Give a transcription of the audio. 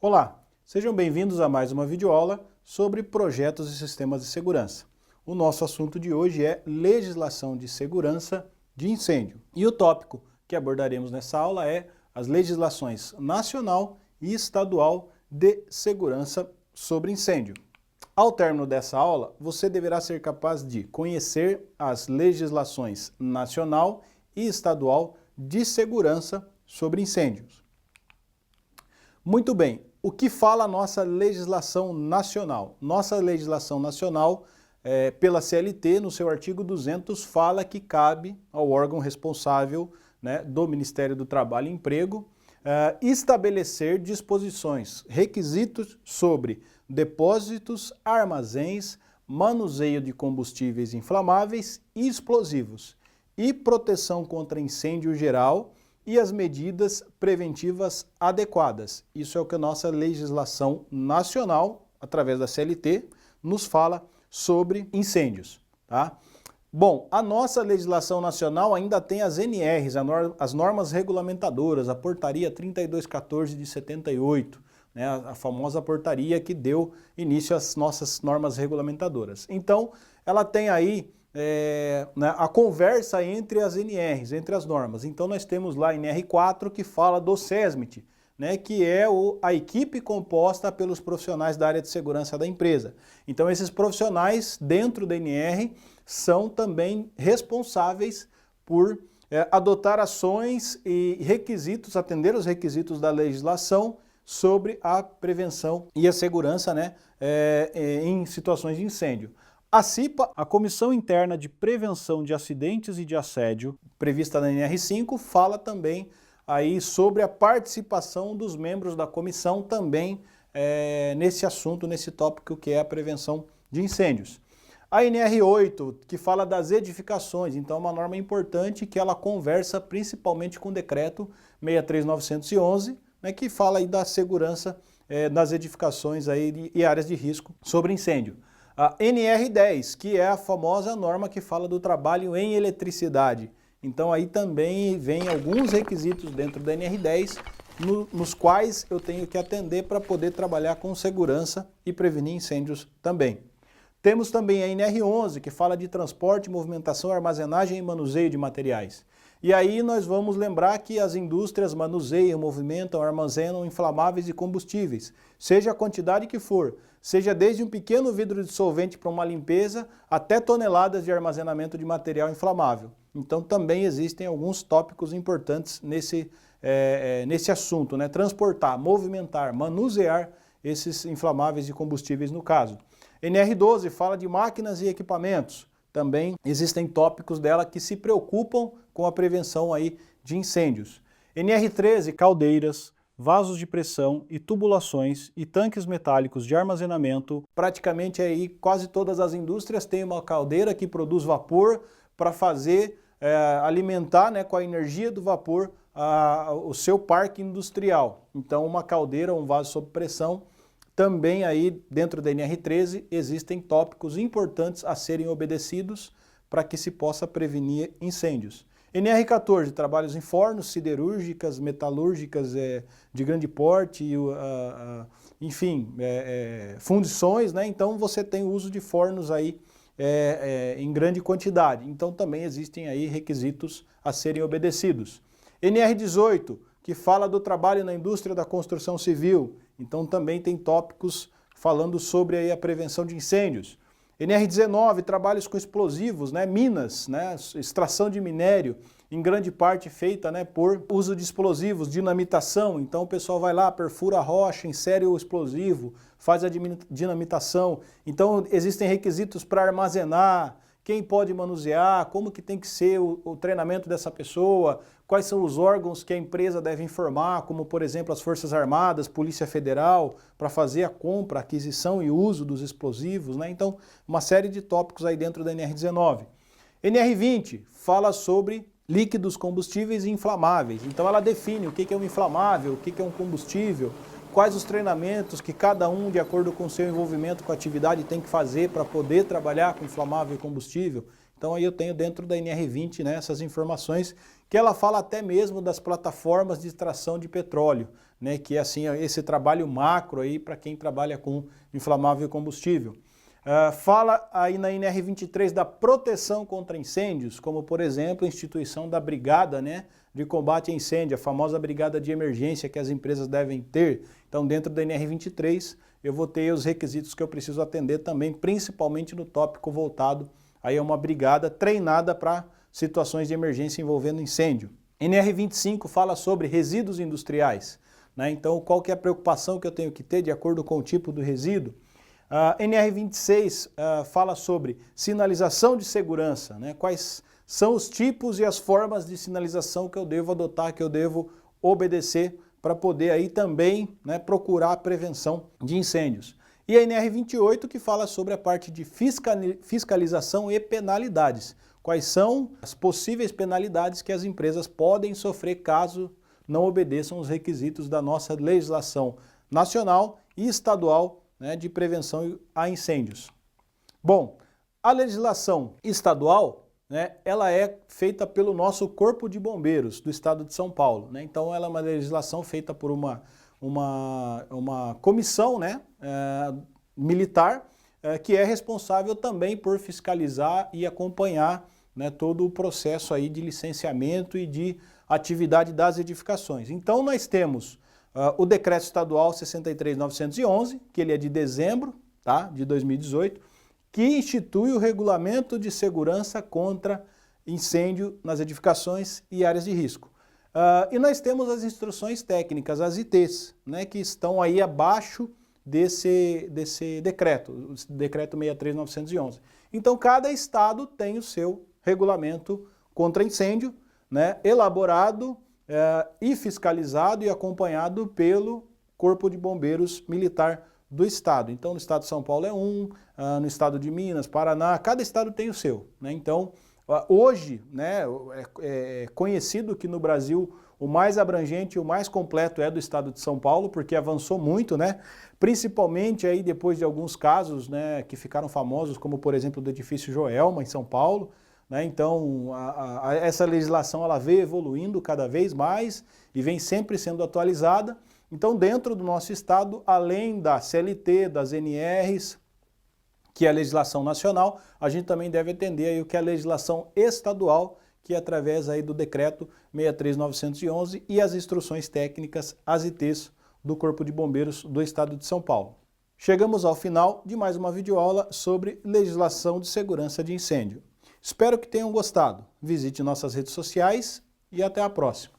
Olá, sejam bem-vindos a mais uma videoaula sobre projetos e sistemas de segurança. O nosso assunto de hoje é legislação de segurança de incêndio. E o tópico que abordaremos nessa aula é as legislações nacional e estadual de segurança sobre incêndio. Ao término dessa aula, você deverá ser capaz de conhecer as legislações nacional e estadual de segurança sobre incêndios. Muito bem, o que fala a nossa legislação nacional? Nossa legislação nacional, pela CLT, no seu artigo 200, fala que cabe ao órgão responsável, do Ministério do Trabalho e Emprego estabelecer disposições, requisitos sobre depósitos, armazéns, manuseio de combustíveis inflamáveis e explosivos e proteção contra incêndio geral e as medidas preventivas adequadas. Isso é o que a nossa legislação nacional, através da CLT, nos fala sobre incêndios. Tá? Bom, a nossa legislação nacional ainda tem as NRs, as normas regulamentadoras, a portaria 3214 de 78, a famosa portaria que deu início às nossas normas regulamentadoras. Então, ela tem aí a conversa entre as NRs, entre as normas. Então nós temos lá a NR4 que fala do SESMIT, que é a equipe composta pelos profissionais da área de segurança da empresa. Então esses profissionais dentro da NR são também responsáveis por adotar ações e requisitos, atender os requisitos da legislação sobre a prevenção e a segurança em situações de incêndio. A CIPA, a Comissão Interna de Prevenção de Acidentes e de Assédio, prevista na NR5, fala também aí sobre a participação dos membros da comissão também nesse assunto, nesse tópico que é a prevenção de incêndios. A NR8, que fala das edificações, então é uma norma importante que ela conversa principalmente com o decreto 63911, que fala aí da segurança das edificações aí e áreas de risco sobre incêndio. A NR10, que é a famosa norma que fala do trabalho em eletricidade. Então aí também vem alguns requisitos dentro da NR10, nos quais eu tenho que atender para poder trabalhar com segurança e prevenir incêndios também. Temos também a NR11, que fala de transporte, movimentação, armazenagem e manuseio de materiais. E aí nós vamos lembrar que as indústrias manuseiam, movimentam, armazenam inflamáveis e combustíveis, seja a quantidade que for, seja desde um pequeno vidro de solvente para uma limpeza até toneladas de armazenamento de material inflamável. Então também existem alguns tópicos importantes nesse assunto, transportar, movimentar, manusear esses inflamáveis e combustíveis no caso. NR12 fala de máquinas e equipamentos. Também existem tópicos dela que se preocupam com a prevenção aí de incêndios. NR13, caldeiras, vasos de pressão e tubulações e tanques metálicos de armazenamento. Praticamente aí quase todas as indústrias têm uma caldeira que produz vapor para fazer, alimentar com a energia do vapor o seu parque industrial. Então uma caldeira, um vaso sob pressão. Também aí dentro da NR13 existem tópicos importantes a serem obedecidos para que se possa prevenir incêndios. NR14, trabalhos em fornos, siderúrgicas, metalúrgicas de grande porte, enfim, fundições, então você tem o uso de fornos aí em grande quantidade. Então também existem aí requisitos a serem obedecidos. NR18, que fala do trabalho na indústria da construção civil, então também tem tópicos falando sobre aí a prevenção de incêndios. NR19, trabalhos com explosivos, minas, extração de minério, em grande parte feita por uso de explosivos, dinamitação, então o pessoal vai lá, perfura a rocha, insere o explosivo, faz a dinamitação, então existem requisitos para armazenar, quem pode manusear, como que tem que ser o treinamento dessa pessoa, quais são os órgãos que a empresa deve informar, como por exemplo as Forças Armadas, Polícia Federal, para fazer a compra, aquisição e uso dos explosivos, Então, uma série de tópicos aí dentro da NR19. NR20 fala sobre líquidos combustíveis e inflamáveis, então ela define o que é um inflamável, o que é um combustível, quais os treinamentos que cada um, de acordo com o seu envolvimento com a atividade, tem que fazer para poder trabalhar com inflamável e combustível. Então aí eu tenho dentro da NR20 essas informações que ela fala até mesmo das plataformas de extração de petróleo, né, que é assim esse trabalho macro aí para quem trabalha com inflamável combustível. Fala aí na NR23 da proteção contra incêndios, como por exemplo a instituição da brigada, né, de combate a incêndio, a famosa brigada de emergência que as empresas devem ter. Então dentro da NR23 eu vou ter os requisitos que eu preciso atender também, principalmente no tópico voltado aí a uma brigada treinada para situações de emergência envolvendo incêndio. NR25 fala sobre resíduos industriais, né? Então qual que é a preocupação que eu tenho que ter de acordo com o tipo do resíduo? NR26 fala sobre sinalização de segurança, né? Quais são os tipos e as formas de sinalização que eu devo adotar, que eu devo obedecer para poder aí também, né, procurar a prevenção de incêndios. E a NR28 que fala sobre a parte de fiscalização e penalidades. Quais são as possíveis penalidades que as empresas podem sofrer caso não obedeçam os requisitos da nossa legislação nacional e estadual, né, de prevenção a incêndios. Bom, a legislação estadual, né, ela é feita pelo nosso Corpo de Bombeiros do Estado de São Paulo, né? Então ela é uma legislação feita por uma comissão, né, militar, que é responsável também por fiscalizar e acompanhar, né, todo o processo aí de licenciamento e de atividade das edificações. Então nós temos o Decreto Estadual 63.911, que ele é de dezembro, tá, de 2018, que institui o Regulamento de Segurança contra Incêndio nas Edificações e Áreas de Risco. E nós temos as instruções técnicas, as ITs, né, que estão aí abaixo desse decreto, o Decreto 63.911. Então cada estado tem o seu regulamento contra incêndio, né, elaborado e fiscalizado e acompanhado pelo Corpo de Bombeiros Militar do Estado. Então no Estado de São Paulo é no Estado de Minas, Paraná, cada estado tem o seu, né? Então hoje, né, é conhecido que no Brasil o mais abrangente e o mais completo é do Estado de São Paulo, porque avançou muito, né? Principalmente aí depois de alguns casos, né, que ficaram famosos, como por exemplo do edifício Joelma em São Paulo, né? Então essa legislação ela vem evoluindo cada vez mais e vem sempre sendo atualizada. Então dentro do nosso estado, além da CLT, das NRs, que é a legislação nacional, a gente também deve atender aí o que é a legislação estadual, que é através aí do Decreto 63.911 e as instruções técnicas, as ITs, do Corpo de Bombeiros do Estado de São Paulo. Chegamos ao final de mais uma videoaula sobre legislação de segurança de incêndio. Espero que tenham gostado. Visite nossas redes sociais e até a próxima.